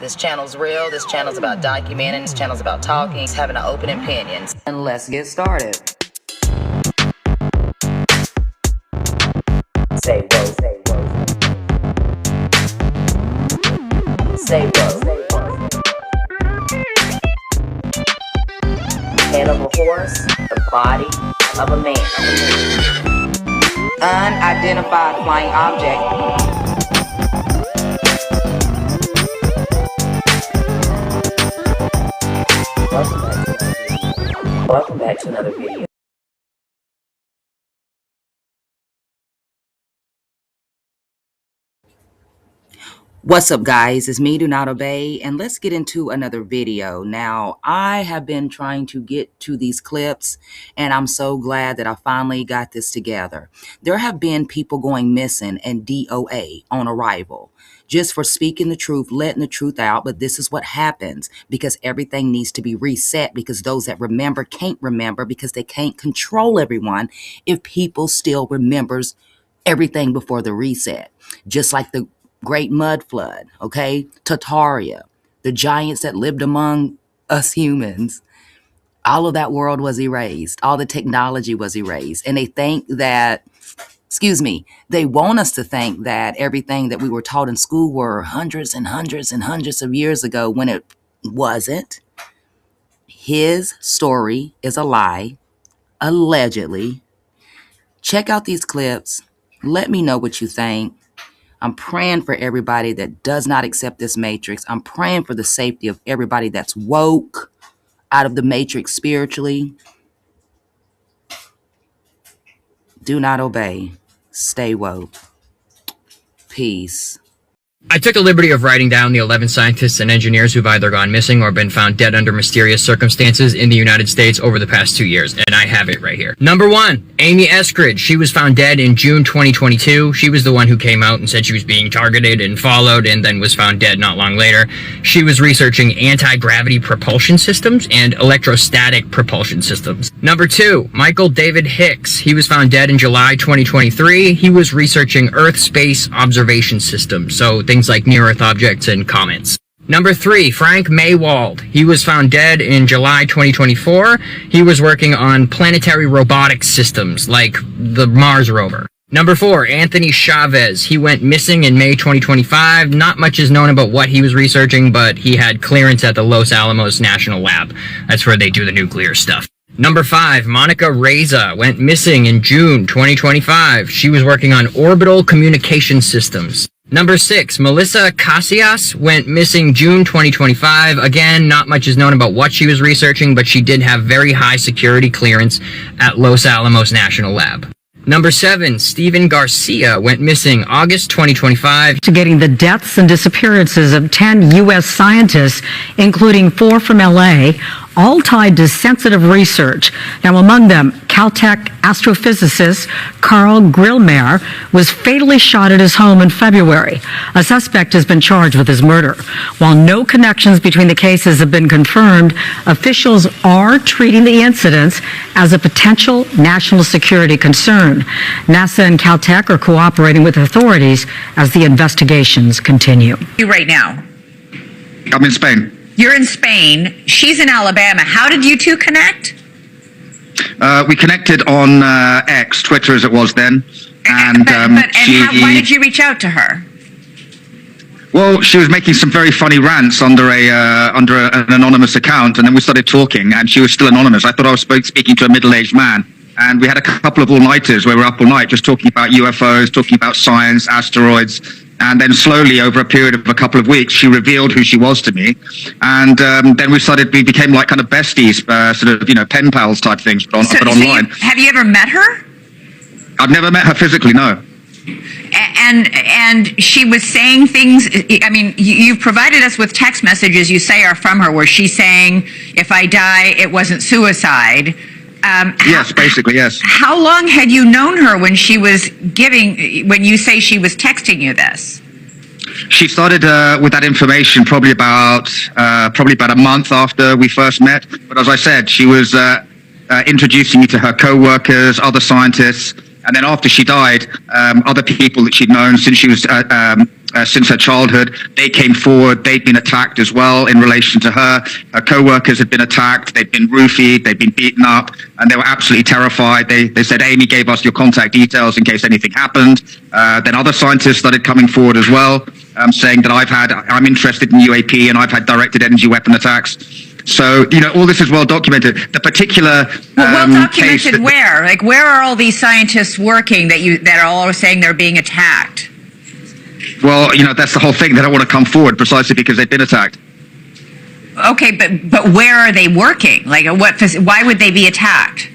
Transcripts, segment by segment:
This channel's real, this channel's about documenting, this channel's about talking, having an open opinions. And let's get started. Say whoa, say whoa. Say whoa. Head of a horse, the body of a man. Unidentified flying object. Welcome back to another video. What's up, guys? It's me, Do Not Obey, and let's get into another video. Now, I have been trying to get to these clips, and I'm so glad that I finally got this together. There have been people going missing and DOA on arrival just for speaking the truth, letting the truth out, but this is what happens because everything needs to be reset because those that remember can't remember because they can't control everyone if people still remembers everything before the reset. Just like the Great Mud Flood, okay? Tartaria, the giants that lived among us humans. All of that world was erased. All the technology was erased. And they think that, they want us to think that everything that we were taught in school were hundreds and hundreds and hundreds of years ago when it wasn't. His story is a lie, allegedly. Check out these clips. Let me know what you think. I'm praying for everybody that does not accept this matrix. I'm praying for the safety of everybody that's woke out of the matrix spiritually. Do not obey. Stay woke. Peace. I took the liberty of writing down the 11 scientists and engineers who've either gone missing or been found dead under mysterious circumstances in the United States over the past 2 years, and I have it right here. Number 1, Amy Eskridge. She was found dead in June 2022. She was the one who came out and said she was being targeted and followed and then was found dead not long later. She was researching anti-gravity propulsion systems and electrostatic propulsion systems. Number 2, Michael David Hicks. He was found dead in July 2023. He was researching Earth space observation systems, so things like near-Earth objects and comets. Number 3, Frank Maywald. He was found dead in July 2024. He was working on planetary robotics systems like the Mars rover. Number 4, Anthony Chavez. He went missing in May 2025. Not much is known about what he was researching, but he had clearance at the Los Alamos National Lab. That's where they do the nuclear stuff. Number 5, Monica Reza went missing in June 2025. She was working on orbital communication systems. Number 6, Melissa Casillas went missing June 2025. Again, not much is known about what she was researching, but she did have very high security clearance at Los Alamos National Lab. Number 7, Stephen Garcia went missing August 2025. Investigating the deaths and disappearances of 10 U.S. scientists, including 4 from L.A., all tied to sensitive research. Now, among them, Caltech astrophysicist Carl Grillmeyer was fatally shot at his home in February. A suspect has been charged with his murder. While no connections between the cases have been confirmed, officials are treating the incidents as a potential national security concern. NASA and Caltech are cooperating with authorities as the investigations continue. Right now? I'm in Spain. You're in Spain. She's in Alabama. How did you two connect? We connected on X, Twitter as it was then. And why did you reach out to her? Well, she was making some very funny rants under an anonymous account, and then we started talking, and she was still anonymous. I thought I was speaking to a middle-aged man. And we had a couple of all-nighters where we were up all night just talking about UFOs, talking about science, asteroids. And then slowly, over a period of a couple of weeks, she revealed who she was to me. And then we became like kind of besties, sort of, pen pals type things, but online. Have you ever met her? I've never met her physically, no. And she was saying things, I mean, you've provided us with text messages you say are from her, where she's saying, if I die, it wasn't suicide. Yes, basically, yes. How long had you known her when she was when you say she was texting you this? She started with that information probably about a month after we first met. But as I said, she was introducing me to her co-workers, other scientists, and then after she died, other people that she'd known since she was since her childhood. They came forward. They'd been attacked as well in relation to her. Her co-workers had been attacked. They'd been roofied. They'd been beaten up, and they were absolutely terrified. They said, Amy gave us your contact details in case anything happened. Then other scientists started coming forward as well, saying that I'm interested in UAP and I've had directed energy weapon attacks. So, all this is well documented. The particular well documented where? Like, where are all these scientists working that are all saying they're being attacked? Well, that's the whole thing. They don't want to come forward precisely because they've been attacked. Okay, but where are they working? Like, why would they be attacked?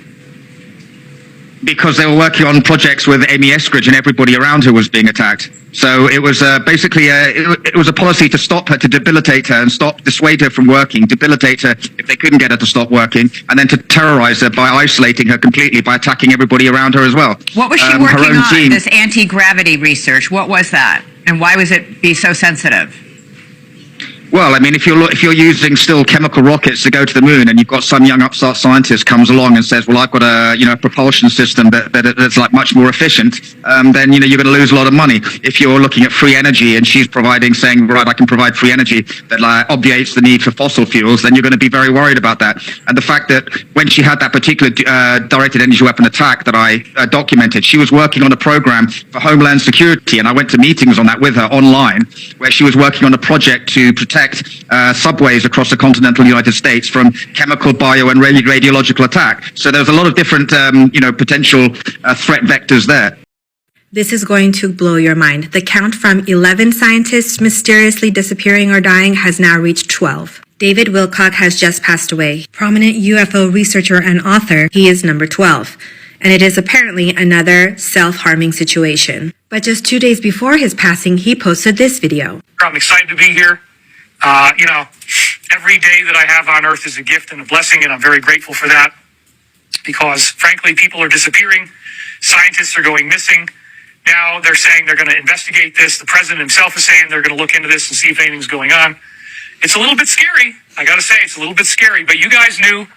Because they were working on projects with Amy Eskridge and everybody around her was being attacked. So it was basically it was a policy to stop her, to debilitate her and dissuade her from working, debilitate her if they couldn't get her to stop working, and then to terrorize her by isolating her completely, by attacking everybody around her as well. What was she working on, this anti-gravity research? What was that? And why was it be so sensitive? Well, I mean, if you're using still chemical rockets to go to the moon, and you've got some young upstart scientist comes along and says, "Well, I've got a propulsion system that's like much more efficient," then you're going to lose a lot of money. If you're looking at free energy and she's saying, "Right, I can provide free energy that obviates the need for fossil fuels," then you're going to be very worried about that. And the fact that when she had that particular directed energy weapon attack that I documented, she was working on a program for Homeland Security, and I went to meetings on that with her online, where she was working on a project to protect subways across the continental United States from chemical, bio, and radiological attack. So there's a lot of different, potential threat vectors there. This is going to blow your mind. The count from 11 scientists mysteriously disappearing or dying has now reached 12. David Wilcock has just passed away. Prominent UFO researcher and author, he is number 12. And it is apparently another self-harming situation. But just 2 days before his passing, he posted this video. I'm excited to be here. Every day that I have on Earth is a gift and a blessing, and I'm very grateful for that because, frankly, people are disappearing. Scientists are going missing. Now they're saying they're going to investigate this. The president himself is saying they're going to look into this and see if anything's going on. It's a little bit scary. I got to say, it's a little bit scary, but you guys knew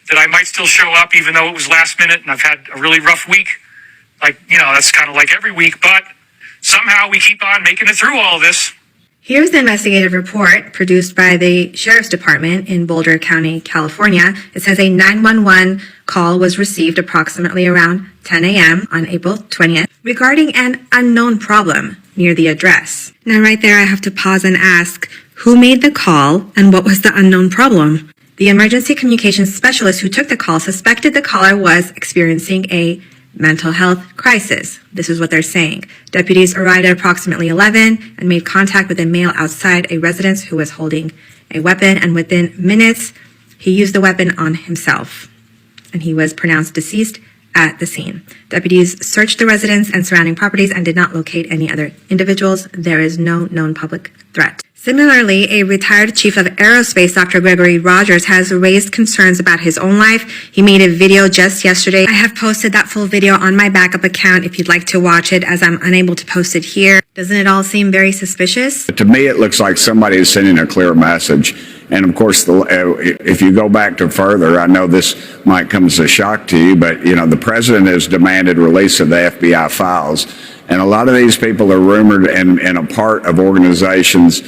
that I might still show up even though it was last minute and I've had a really rough week. That's kind of like every week, but somehow we keep on making it through all of this. Here's the investigative report produced by the Sheriff's Department in Boulder County, California. It says a 911 call was received approximately around 10 a.m. on April 20th regarding an unknown problem near the address. Now, right there, I have to pause and ask, who made the call and what was the unknown problem? The emergency communications specialist who took the call suspected the caller was experiencing a mental health crisis. This is what they're saying. Deputies arrived at approximately 11 and made contact with a male outside a residence who was holding a weapon, and within minutes, he used the weapon on himself, and he was pronounced deceased at the scene. Deputies searched the residence and surrounding properties and did not locate any other individuals. There is no known public threat. Similarly, a retired chief of aerospace, Dr. Gregory Rogers, has raised concerns about his own life. He made a video just yesterday. I have posted that full video on my backup account if you'd like to watch it, as I'm unable to post it here. Doesn't it all seem very suspicious? To me, it looks like somebody is sending a clear message. And of course, if you go back to further, I know this might come as a shock to you, but the president has demanded release of the FBI files. And a lot of these people are rumored and a part of organizations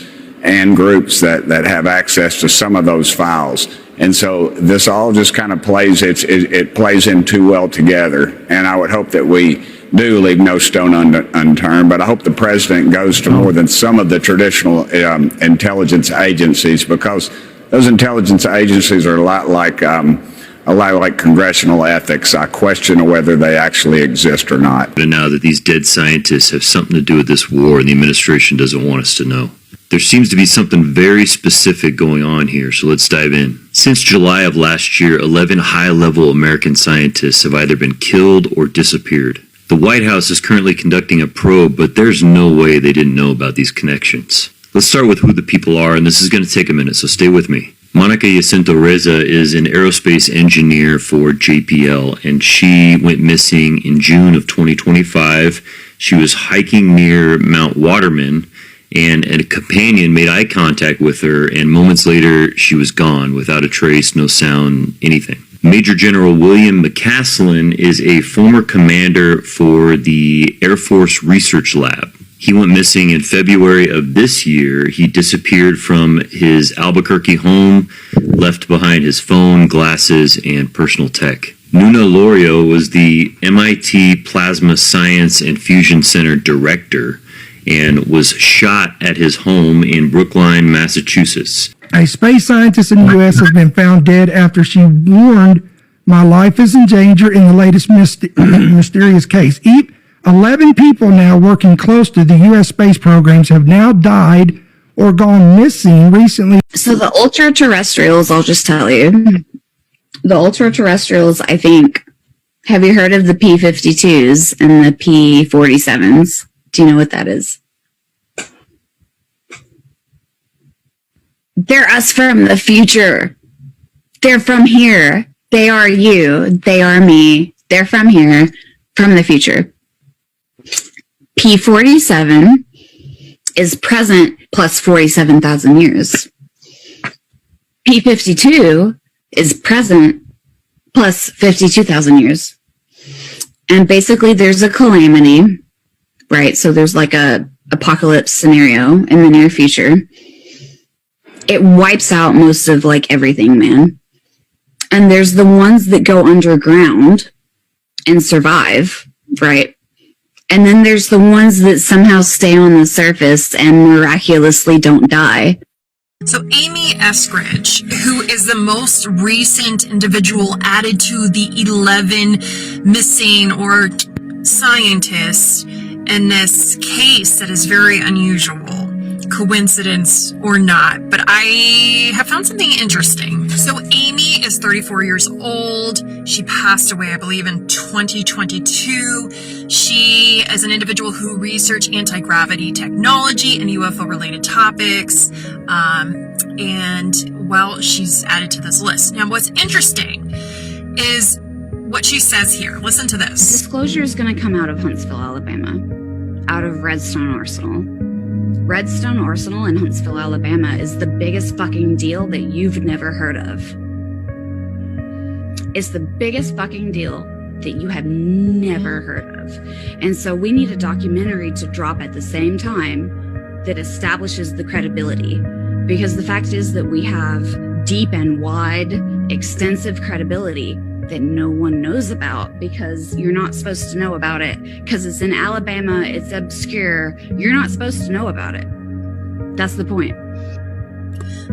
and groups that have access to some of those files. And so this all just kind of plays, it plays in too well together. And I would hope that we do leave no stone unturned, but I hope the president goes to more than some of the traditional intelligence agencies, because those intelligence agencies are a lot like congressional ethics. I question whether they actually exist or not. And now that these dead scientists have something to do with this war and the administration doesn't want us to know. There seems to be something very specific going on here, so let's dive in. Since July of last year, 11 high-level American scientists have either been killed or disappeared. The White House is currently conducting a probe, but there's no way they didn't know about these connections. Let's start with who the people are, and this is going to take a minute, so stay with me. Monica Jacinto Reza is an aerospace engineer for JPL, and she went missing in June of 2025. She was hiking near Mount Waterman, and a companion made eye contact with her, and moments later, she was gone without a trace, no sound, anything. Major General William McCaslin is a former commander for the Air Force Research Lab. He went missing in February of this year. He disappeared from his Albuquerque home, left behind his phone, glasses, and personal tech. Nuna Lorio was the MIT Plasma Science and Fusion Center director and was shot at his home in Brookline, Massachusetts. A space scientist in the U.S. has been found dead after she warned, "My life is in danger," in the latest mysterious case. 11 people now working close to the U.S. space programs have now died or gone missing recently. So the ultra-terrestrials, I'll just tell you. The ultra-terrestrials, I think, have you heard of the P-52s and the P-47s? Do you know what that is? They're us from the future. They're from here. They are you. They are me. They're from here, from the future. P-47 is present plus 47,000 years. P-52 is present plus 52,000 years. And basically there's a calamity, right? So there's like a apocalypse scenario in the near future. It wipes out most of like everything, man. And there's the ones that go underground and survive, right? And then there's the ones that somehow stay on the surface and miraculously don't die. So Amy Eskridge, who is the most recent individual added to the 11 missing or scientists in this case that is very unusual, coincidence or not, but I have found something interesting. So Amy is 34 years old. She passed away, I believe, in 2022. She is an individual who researched anti-gravity technology and UFO-related topics. And well, she's added to this list. Now, what's interesting is what she says here. Listen to this. Disclosure is going to come out of Huntsville, Alabama, out of Redstone Arsenal. Redstone Arsenal in Huntsville, Alabama is the biggest fucking deal that you've never heard of. It's the biggest fucking deal that you have never heard of. And so we need a documentary to drop at the same time that establishes the credibility. Because the fact is that we have deep and wide, extensive credibility that no one knows about because you're not supposed to know about it. Because it's in Alabama, it's obscure. You're not supposed to know about it. That's the point.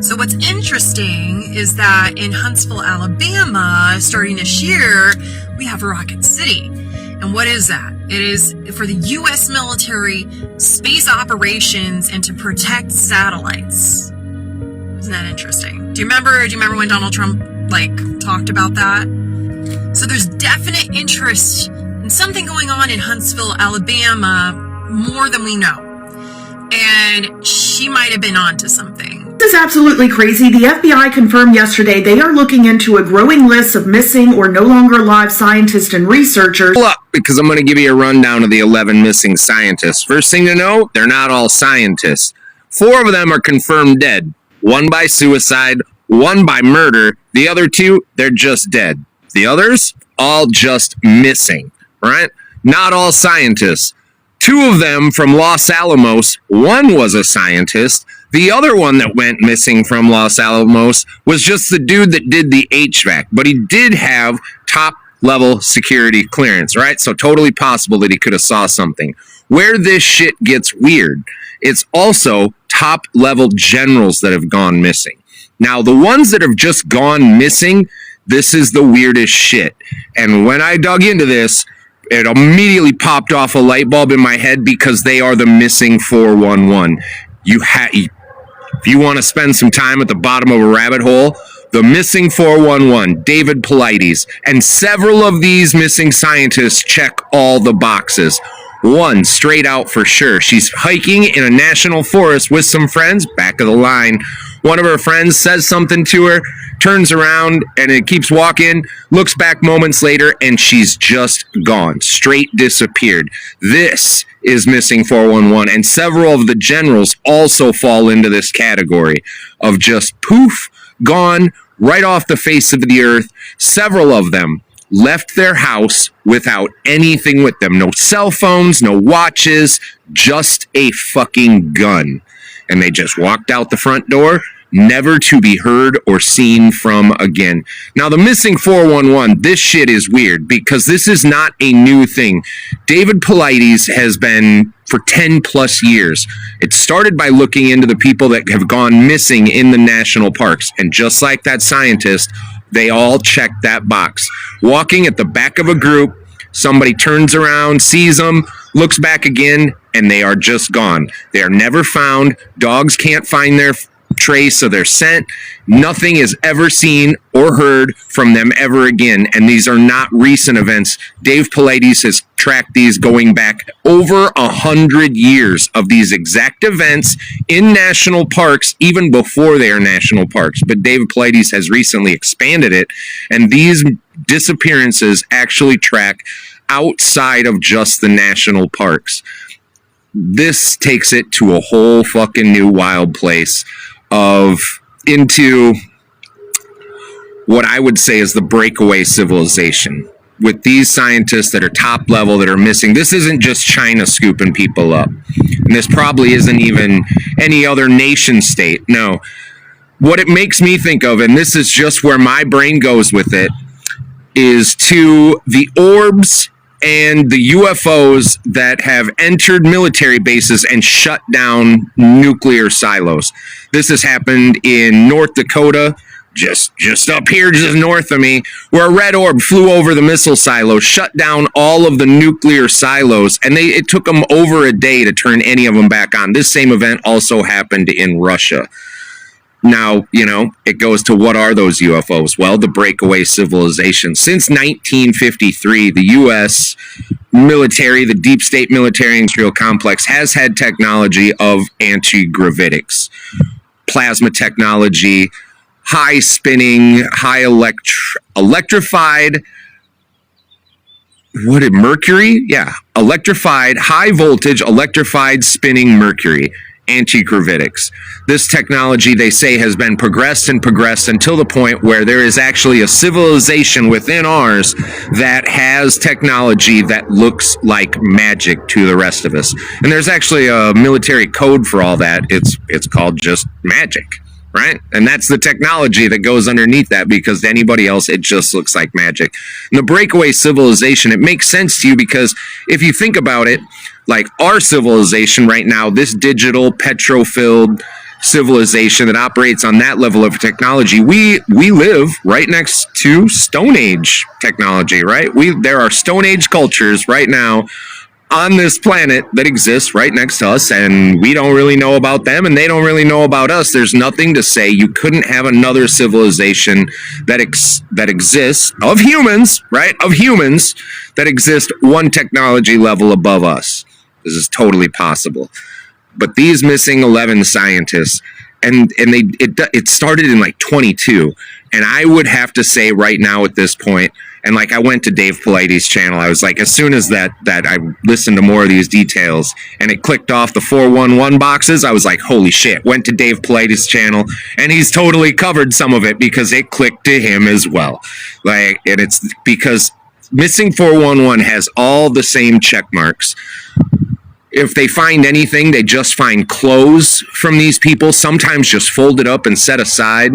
So what's interesting is that in Huntsville, Alabama, starting this year, we have Rocket City. And what is that? It is for the U.S. military space operations and to protect satellites. Isn't that interesting? Do you remember when Donald Trump talked about that? So there's definite interest in something going on in Huntsville, Alabama, more than we know. And she might have been onto something. This is absolutely crazy. The FBI confirmed yesterday they are looking into a growing list of missing or no longer alive scientists and researchers. Look, because I'm going to give you a rundown of the 11 missing scientists. First thing to know, they're not all scientists. 4 of them are confirmed dead. 1 by suicide, 1 by murder. The other 2, they're just dead. The others, all just missing, right? Not all scientists. 2 of them from Los Alamos, 1 was a scientist. The other one that went missing from Los Alamos was just the dude that did the HVAC, but he did have top level security clearance, right? So totally possible that he could have saw something. Where this shit gets weird, it's also top level generals that have gone missing. Now, the ones that have just gone missing, this is the weirdest shit. And when I dug into this, it immediately popped off a light bulb in my head because they are the missing 411. If you want to spend some time at the bottom of a rabbit hole, the missing 411, David Paulides, and several of these missing scientists check all the boxes. 1 straight out for sure. She's hiking in a national forest with some friends, back of the line. One of her friends says something to her, turns around, and it keeps walking, looks back moments later, and she's just gone. Straight disappeared. This is missing 411, and several of the generals also fall into this category of just poof, gone, right off the face of the earth. Several of them left their house without anything with them. No cell phones, no watches, just a fucking gun. And they just walked out the front door, never to be heard or seen from again. Now, the missing 411, this shit is weird because this is not a new thing. David Paulides has been for 10 plus years. It started by looking into the people that have gone missing in the national parks. And just like that scientist, they all check that box. Walking at the back of a group, somebody turns around, sees them, looks back again, and they are just gone. They are never found. Dogs can't find their trace of their scent. Nothing is ever seen or heard from them ever again. And these are not recent events. Dave Paulides has tracked these going back over 100 years of these exact events in national parks, even before they are national parks. But David Paulides has recently expanded it, and these disappearances actually track outside of just the national parks. This takes it to a whole fucking new wild place into what I would say is the breakaway civilization. With these scientists that are top level that are missing, this isn't just China scooping people up. And this probably isn't even any other nation state. No. What it makes me think of, and this is just where my brain goes with it, is to the orbs and the UFOs that have entered military bases and shut down nuclear silos. This has happened in North Dakota, just up here, just north of me, where a red orb flew over the missile silos, shut down all of the nuclear silos, and it took them over a day to turn any of them back on. This same event also happened in Russia. Now, it goes to what are those UFOs? Well, the breakaway civilization. Since 1953, the U.S. military, the deep state military industrial complex, has had technology of anti-gravitics, plasma technology, high spinning, high electrified, mercury? Yeah, electrified, high voltage, electrified spinning mercury. Anti-gravitics. This technology, they say, has been progressed until the point where there is actually a civilization within ours that has technology that looks like magic to the rest of us. And there's actually a military code for all that. It's called just magic, right? And that's the technology that goes underneath that, because to anybody else, it just looks like magic. And the breakaway civilization, it makes sense to you because if you think about it, like our civilization right now, this digital petro-filled civilization that operates on that level of technology, we live right next to Stone Age technology, right? There are Stone Age cultures right now on this planet that exists right next to us, and we don't really know about them, and they don't really know about us. There's nothing to say you couldn't have another civilization that exists of humans, right? Of humans that exist one technology level above us. This is totally possible. But these missing 11 scientists, and it started in like 22, and I would have to say right now at this point, and like I went to Dave Paulides' channel, I was like, as soon as that I listened to more of these details and it clicked off the 411 boxes, I was like, holy shit. Went to Dave Paulides' channel, and he's totally covered some of it because it clicked to him as well. Like, and it's because missing 411 has all the same check marks. If they find anything, they just find clothes from these people, sometimes just folded up and set aside,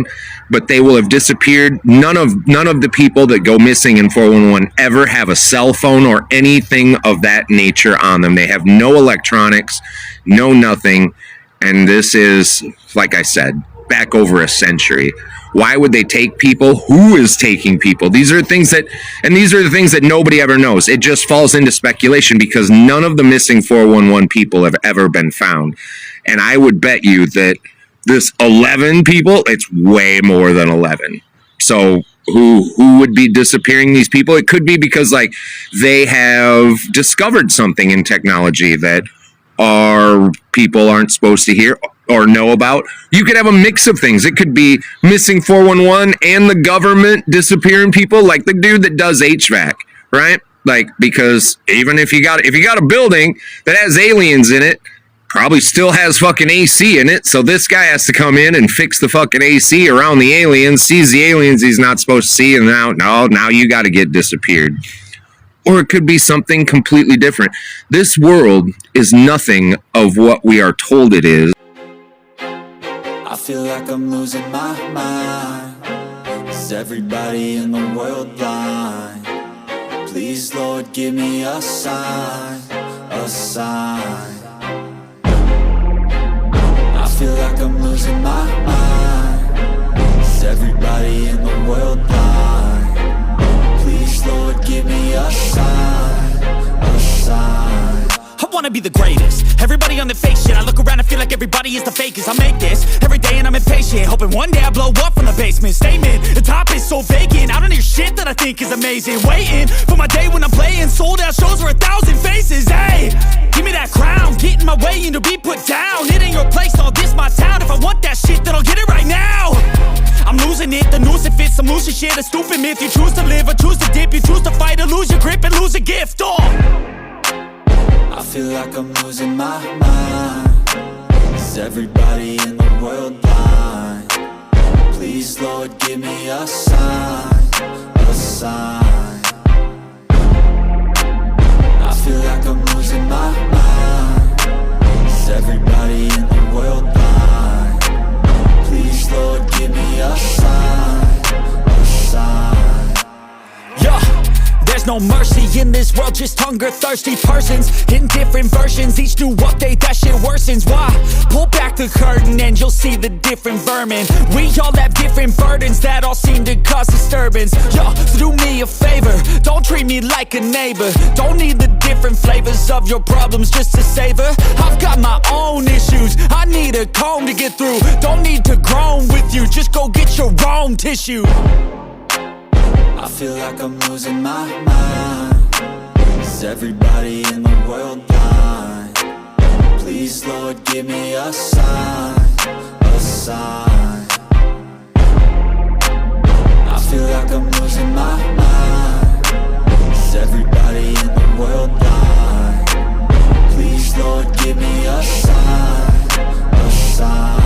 but they will have disappeared. None of the people that go missing in 411 ever have a cell phone or anything of that nature on them. They have no electronics, no nothing. And this is, like I said, back over a century. Why would they take people? Who is taking people? These are the things that nobody ever knows. It just falls into speculation because none of the missing 411 people have ever been found. And I would bet you that this 11 people, it's way more than 11. So who would be disappearing these people? It could be because like they have discovered something in technology that our people aren't supposed to hear or know about. You could have a mix of things. It could be missing 411 and the government disappearing people, like the dude that does HVAC, right? Like, because even if you got a building that has aliens in it, Probably still has fucking AC in it, so this guy has to come in and fix the fucking AC around the aliens, sees the aliens he's not supposed to see, and now you got to get disappeared. Or it could be something completely different. This world is nothing of what we are told it is. I feel like I'm losing my mind. Is everybody in the world blind? Please, Lord, give me a sign, a sign. I feel like I'm losing my mind. Is everybody in the world blind? Please, Lord, give me a sign, a sign. I wanna be the greatest. Everybody on the fake shit. I look around and feel like everybody is the fakest. I make this every day and I'm impatient, hoping one day I blow up from the basement. Statement, the top is so vacant. I don't hear shit that I think is amazing. Waiting for my day when I'm playing sold out shows for 1,000 faces. Hey, give me that crown, get in my way and to be put down. It ain't your place, all this my town. If I want that shit, then I'll get it right now. I'm losing it, the noose it fits. I'm losing shit, a stupid myth. You choose to live or choose to dip. You choose to fight or lose your grip and lose a gift. I feel like I'm losing my mind. Is everybody in the world blind? Please, Lord, give me a sign, a sign. I feel like I'm losing my mind. Is everybody in the world blind? Please, Lord, give me a sign, a sign. Yeah. There's no mercy in this world, just hunger-thirsty persons in different versions. Each new update, that shit worsens. Why? Pull back the curtain and you'll see the different vermin. We all have different burdens that all seem to cause disturbance. Yo, so do me a favor, don't treat me like a neighbor. Don't need the different flavors of your problems just to savor. I've got my own issues, I need a comb to get through. Don't need to groan with you, just go get your own tissue. I feel like I'm losing my mind. Is everybody in the world blind? Please, Lord, give me a sign, a sign. I feel like I'm losing my mind. Is everybody in the world blind? Please, Lord, give me a sign, a sign.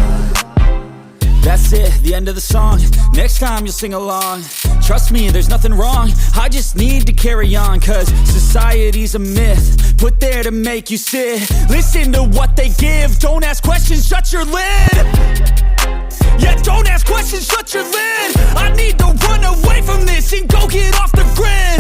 That's it, the end of the song. Next time you'll sing along. Trust me, there's nothing wrong. I just need to carry on, cause society's a myth put there to make you sit. Listen to what they give. Don't ask questions, shut your lid. Yeah, don't ask questions, shut your lid. I need to run away from this and go get off the grid.